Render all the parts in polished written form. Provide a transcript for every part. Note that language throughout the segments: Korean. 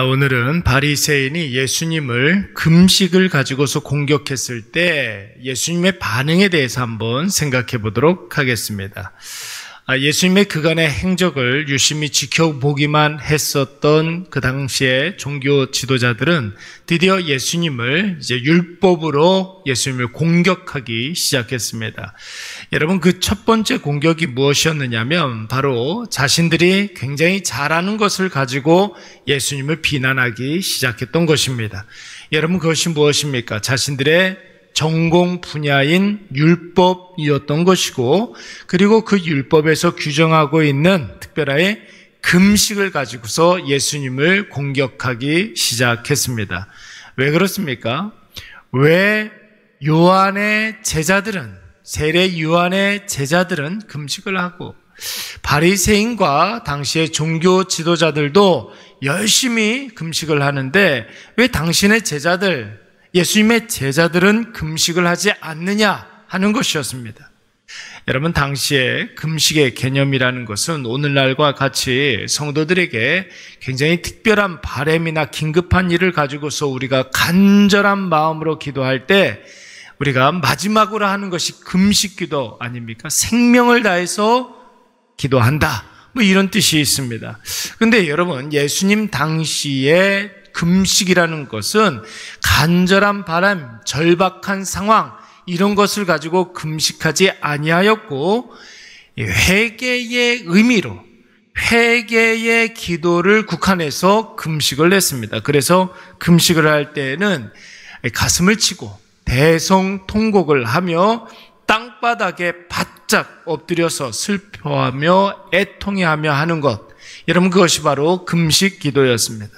오늘은 바리새인이 예수님을 금식을 가지고서 공격했을 때 예수님의 반응에 대해서 한번 생각해 보도록 하겠습니다. 예수님의 그간의 행적을 유심히 지켜보기만 했었던 그 당시의 종교 지도자들은 드디어 예수님을 이제 율법으로 예수님을 공격하기 시작했습니다. 여러분, 그 첫 번째 공격이 무엇이었느냐면 바로 자신들이 굉장히 잘하는 것을 가지고 예수님을 비난하기 시작했던 것입니다. 여러분, 그것이 무엇입니까? 자신들의 전공 분야인 율법이었던 것이고, 그리고 그 율법에서 규정하고 있는 특별하게 금식을 가지고서 예수님을 공격하기 시작했습니다. 왜 그렇습니까? 왜 요한의 제자들은, 세례 요한의 제자들은 금식을 하고 바리새인과 당시의 종교 지도자들도 열심히 금식을 하는데 왜 당신의 제자들, 예수님의 제자들은 금식을 하지 않느냐 하는 것이었습니다. 여러분, 당시에 금식의 개념이라는 것은 오늘날과 같이 성도들에게 굉장히 특별한 바램이나 긴급한 일을 가지고서 우리가 간절한 마음으로 기도할 때 우리가 마지막으로 하는 것이 금식기도 아닙니까? 생명을 다해서 기도한다, 이런 뜻이 있습니다. 근데 여러분, 예수님 당시에 금식이라는 것은 간절한 바람, 절박한 상황, 이런 것을 가지고 금식하지 아니하였고 회개의 의미로 회개의 기도를 국한해서 금식을 했습니다. 그래서 금식을 할 때에는 가슴을 치고 대성통곡을 하며 땅바닥에 바짝 엎드려서 슬퍼하며 애통해하며 하는 것, 여러분, 그것이 바로 금식 기도였습니다.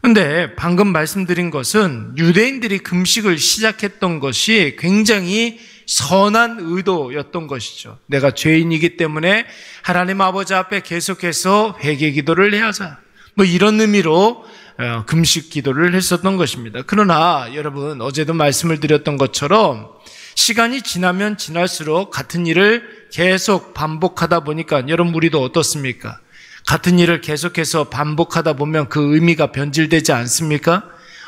그런데 방금 말씀드린 것은 유대인들이 금식을 시작했던 것이 굉장히 선한 의도였던 것이죠. 내가 죄인이기 때문에 하나님 아버지 앞에 계속해서 회개 기도를 해야 하자, 이런 의미로 금식 기도를 했었던 것입니다. 그러나 여러분, 어제도 말씀을 드렸던 것처럼 시간이 지나면 지날수록 같은 일을 계속 반복하다 보니까 여러분, 우리도 어떻습니까? 같은 일을 계속해서 반복하다 보면 그 의미가 변질되지 않습니까?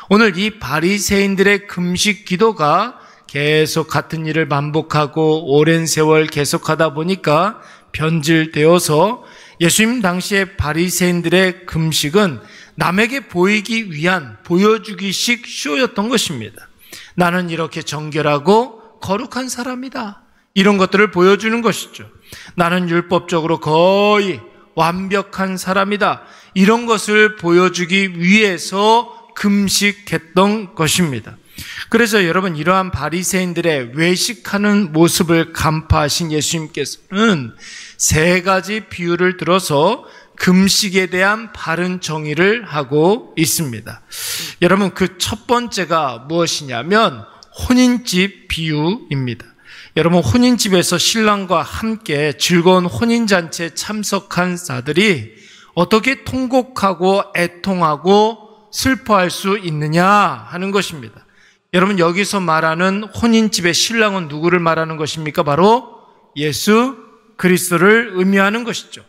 오늘 이 바리새인들의 금식 기도가 계속 같은 일을 반복하고 오랜 세월 계속하다 보니까 변질되어서 예수님 당시의 바리새인들의 금식은 남에게 보이기 위한 보여주기식 쇼였던 것입니다. 나는 이렇게 정결하고 거룩한 사람이다, 이런 것들을 보여주는 것이죠. 나는 율법적으로 거의 완벽한 사람이다, 이런 것을 보여주기 위해서 금식했던 것입니다. 그래서 여러분, 이러한 바리새인들의 외식하는 모습을 간파하신 예수님께서는 세 가지 비유를 들어서 금식에 대한 바른 정의를 하고 있습니다. 여러분, 그 첫 번째가 무엇이냐면 혼인집 비유입니다. 여러분, 혼인집에서 신랑과 함께 즐거운 혼인잔치에 참석한 자들이 어떻게 통곡하고 애통하고 슬퍼할 수 있느냐 하는 것입니다. 여러분, 여기서 말하는 혼인집의 신랑은 누구를 말하는 것입니까? 바로 예수 그리스도를 의미하는 것이죠.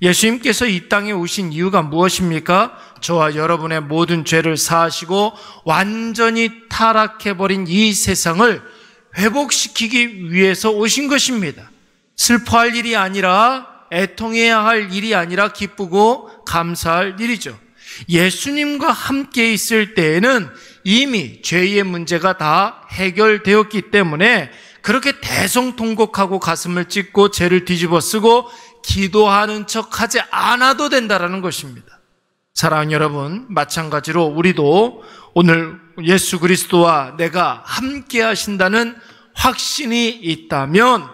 예수님께서 이 땅에 오신 이유가 무엇입니까? 저와 여러분의 모든 죄를 사하시고 완전히 타락해버린 이 세상을 회복시키기 위해서 오신 것입니다. 슬퍼할 일이 아니라, 애통해야 할 일이 아니라 기쁘고 감사할 일이죠. 예수님과 함께 있을 때에는 이미 죄의 문제가 다 해결되었기 때문에 그렇게 대성통곡하고 가슴을 찢고 죄를 뒤집어 쓰고 기도하는 척하지 않아도 된다라는 것입니다. 사랑하는 여러분, 마찬가지로 우리도 오늘 예수 그리스도와 내가 함께 하신다는 확신이 있다면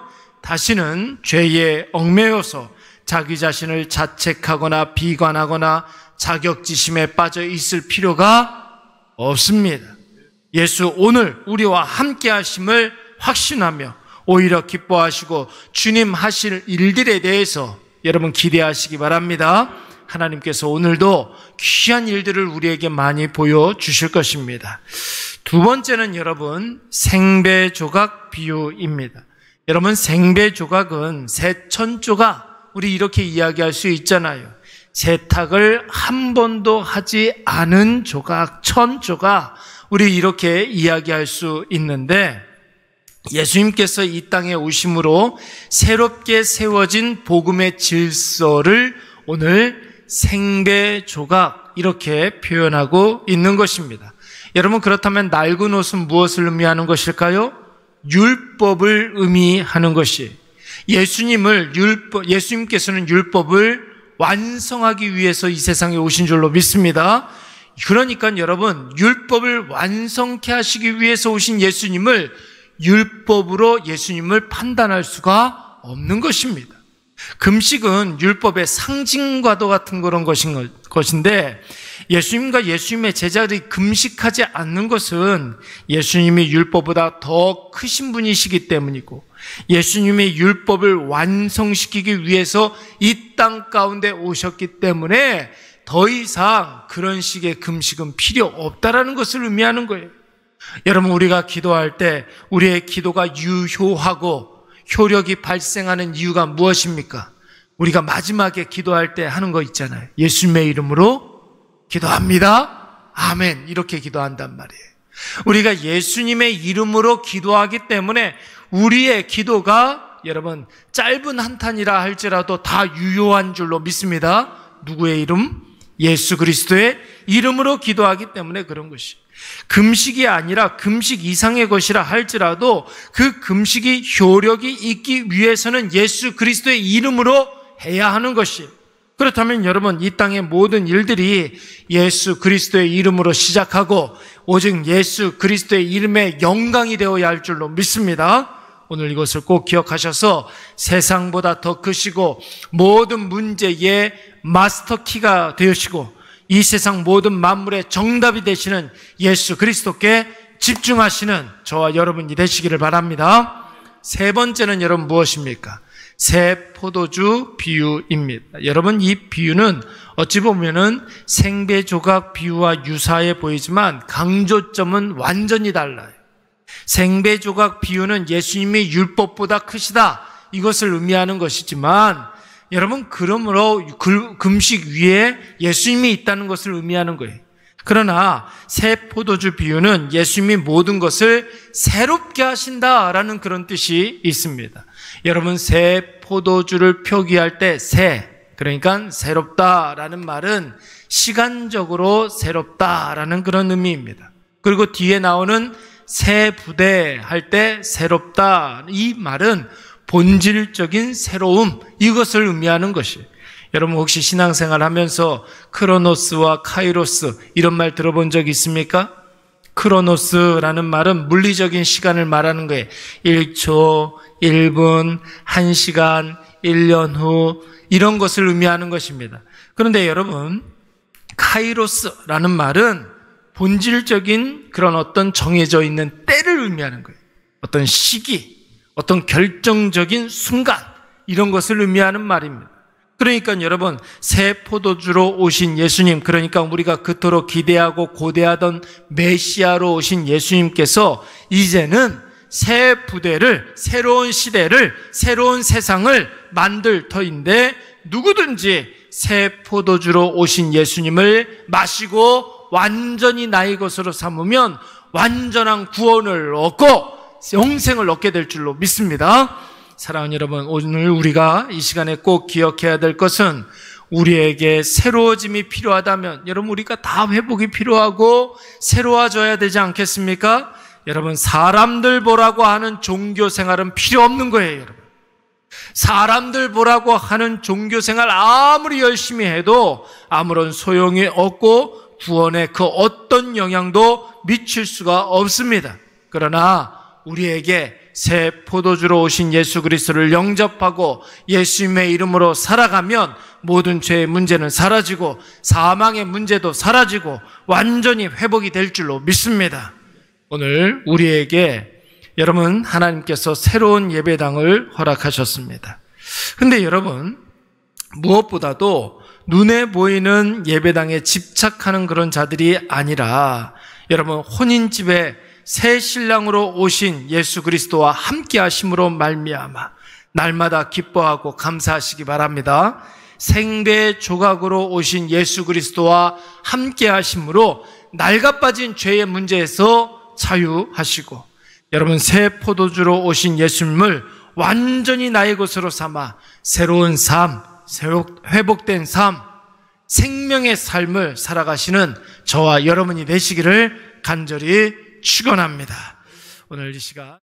다시는 죄에 얽매여서 자기 자신을 자책하거나 비관하거나 자격지심에 빠져 있을 필요가 없습니다. 예수 오늘 우리와 함께 하심을 확신하며 오히려 기뻐하시고 주님 하실 일들에 대해서 여러분 기대하시기 바랍니다. 하나님께서 오늘도 귀한 일들을 우리에게 많이 보여주실 것입니다. 두 번째는 여러분, 생배조각 비유입니다. 여러분, 생배조각은 새천조각, 우리 이렇게 이야기할 수 있잖아요. 세탁을 한 번도 하지 않은 조각, 1000조각, 우리 이렇게 이야기할 수 있는데, 예수님께서 이 땅에 오심으로 새롭게 세워진 복음의 질서를 오늘 생배조각 이렇게 표현하고 있는 것입니다. 여러분, 그렇다면 낡은 옷은 무엇을 의미하는 것일까요? 율법을 의미하는 것이, 예수님께서는 율법을 완성하기 위해서 이 세상에 오신 줄로 믿습니다. 그러니까 여러분, 율법을 완성케 하시기 위해서 오신 예수님을 율법으로 예수님을 판단할 수가 없는 것입니다. 금식은 율법의 상징과도 같은 그런 것인데, 예수님과 예수님의 제자들이 금식하지 않는 것은 예수님이 율법보다 더 크신 분이시기 때문이고, 예수님의 율법을 완성시키기 위해서 이 땅 가운데 오셨기 때문에 더 이상 그런 식의 금식은 필요 없다라는 것을 의미하는 거예요. 여러분, 우리가 기도할 때 우리의 기도가 유효하고 효력이 발생하는 이유가 무엇입니까? 우리가 마지막에 기도할 때 하는 거 있잖아요. 예수님의 이름으로 기도합니다. 아멘. 이렇게 기도한단 말이에요. 우리가 예수님의 이름으로 기도하기 때문에 우리의 기도가 여러분 짧은 한탄이라 할지라도 다 유효한 줄로 믿습니다. 누구의 이름? 예수 그리스도의 이름으로 기도하기 때문에 그런 것이. 금식이 아니라 금식 이상의 것이라 할지라도 그 금식이 효력이 있기 위해서는 예수 그리스도의 이름으로 해야 하는 것이. 그렇다면 여러분, 이 땅의 모든 일들이 예수 그리스도의 이름으로 시작하고 오직 예수 그리스도의 이름의 영광이 되어야 할 줄로 믿습니다. 오늘 이것을 꼭 기억하셔서 세상보다 더 크시고 모든 문제의 마스터키가 되시고 이 세상 모든 만물의 정답이 되시는 예수 그리스도께 집중하시는 저와 여러분이 되시기를 바랍니다. 세 번째는 여러분 무엇입니까? 새 포도주 비유입니다. 여러분, 이 비유는 어찌 보면은 생배조각 비유와 유사해 보이지만 강조점은 완전히 달라요. 생배조각 비유는 예수님이 율법보다 크시다, 이것을 의미하는 것이지만 여러분, 그러므로 금식 위에 예수님이 있다는 것을 의미하는 거예요. 그러나 새 포도주 비유는 예수님이 모든 것을 새롭게 하신다라는 그런 뜻이 있습니다. 여러분, 새 포도주를 표기할 때 새, 그러니까 새롭다라는 말은 시간적으로 새롭다라는 그런 의미입니다. 그리고 뒤에 나오는 새 부대 할 때 새롭다, 이 말은 본질적인 새로움, 이것을 의미하는 것이에요. 여러분, 혹시 신앙생활 하면서 크로노스와 카이로스 이런 말 들어본 적 있습니까? 크로노스라는 말은 물리적인 시간을 말하는 거예요. 1초, 1분, 1시간, 1년 후 이런 것을 의미하는 것입니다. 그런데 여러분, 카이로스라는 말은 본질적인 그런 어떤 정해져 있는 때를 의미하는 거예요. 어떤 시기, 어떤 결정적인 순간, 이런 것을 의미하는 말입니다. 그러니까 여러분, 새 포도주로 오신 예수님, 그러니까 우리가 그토록 기대하고 고대하던 메시아로 오신 예수님께서 이제는 새 부대를, 새로운 시대를, 새로운 세상을 만들 터인데, 누구든지 새 포도주로 오신 예수님을 마시고 완전히 나의 것으로 삼으면 완전한 구원을 얻고 영생을 얻게 될 줄로 믿습니다. 사랑하는 여러분, 오늘 우리가 이 시간에 꼭 기억해야 될 것은 우리에게 새로워짐이 필요하다면, 여러분, 우리가 다 회복이 필요하고 새로워져야 되지 않겠습니까? 여러분, 사람들 보라고 하는 종교 생활은 필요 없는 거예요, 여러분. 사람들 보라고 하는 종교 생활 아무리 열심히 해도 아무런 소용이 없고 구원에 그 어떤 영향도 미칠 수가 없습니다. 그러나 우리에게 새 포도주로 오신 예수 그리스도를 영접하고 예수님의 이름으로 살아가면 모든 죄의 문제는 사라지고 사망의 문제도 사라지고 완전히 회복이 될 줄로 믿습니다. 오늘 우리에게 여러분, 하나님께서 새로운 예배당을 허락하셨습니다. 근데 여러분, 무엇보다도 눈에 보이는 예배당에 집착하는 그런 자들이 아니라 여러분, 혼인집에 새 신랑으로 오신 예수 그리스도와 함께 하심으로 말미암아 날마다 기뻐하고 감사하시기 바랍니다. 생배 조각으로 오신 예수 그리스도와 함께 하심으로 낡아빠진 죄의 문제에서 자유하시고, 여러분 새 포도주로 오신 예수님을 완전히 나의 것으로 삼아 새로운 삶, 회복된 삶, 생명의 삶을 살아가시는 저와 여러분이 되시기를 간절히 축원합니다. 오늘 이 시간